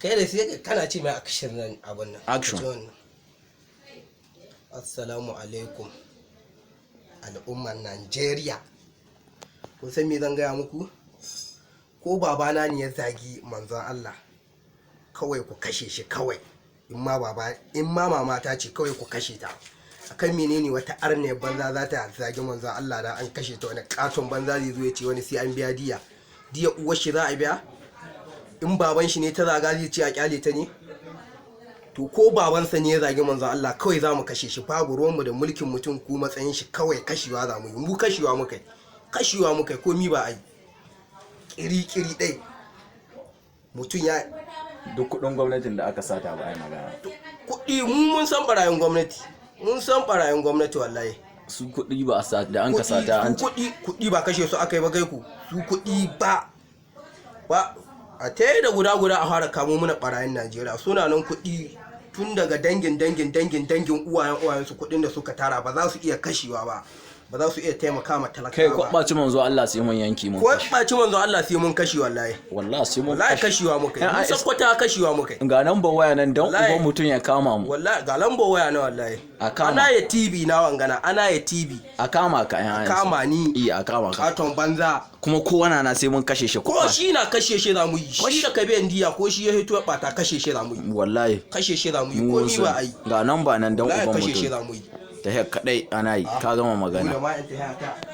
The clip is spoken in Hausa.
kai da sai kana ce mai action nan abun nan Action. Assalamu alaikum al'umman Najeriya. Kun san me zan gaya muku? Ko babana ne ya zagi manzon Allah, kawai ku kashe shi kawai. In ma mama ta ce kawai ku kashe ta. Akan menene wata arne banza za ta zagi manzon Allah da an kashe ta, wani katon banza zai zo ya ce wani sai an biya diya uwar shi za a biya? In baban shi ne ta zaga zai ce a kyale ta ne? To ko babansa ne ya zagi manzon Allah kawai za mu kashe shi, babu ruwanmu da mulkin mutum ko matsayin shi, kawai kashewa za mu yi. Mu kashewa muka yi komi ba a yi. Kiri ɗai mutum ya duk kudin gwamnatin da aka sata ba ai magana. Kuɗi mun san barayin gwamnati wallahi. Su kuɗi ba a sata da an ka sata an kuɗi ba kashe su aka yi ba gaiku. Su kuɗi ba a ta da guda a fara kamo mana barayin Najeriya. Suna nan kuɗi tun daga dangin uwayen su, kuɗin da suka tara ba za su iya kashewa ba za su iya taimaka ma talakawa. Kai kwaɓaci manzo Allah sai mun yanki mun kashi. Kwaɓaci manzo Allah sai mun kashi wallahi. Wallahi sai mun kashi. Kashewa muka yi. Mun sakwata kashewa muka yi. Ga lambar waya nan dan uban mutum ya kama mu. Wallahi ga lambar waya na wallahi. A kama. Ana ya TV na wangana, ana ya TV. A kama ka yan A kama ni. Iya a kama ka. Katon banza. Kuma kowa na sai mun kashe shi. Ko shi na kashe shi za mu yi. Shi da kabe ndiya ko shi ya hito ya bata kashe shi za mu yi. Wallahi. Kashe shi za mu yi ko ni ba ai. Ga namba nan dan uban mutum. Kashe shi za mu yi. Ta hek kadai ana yi ka gama magana.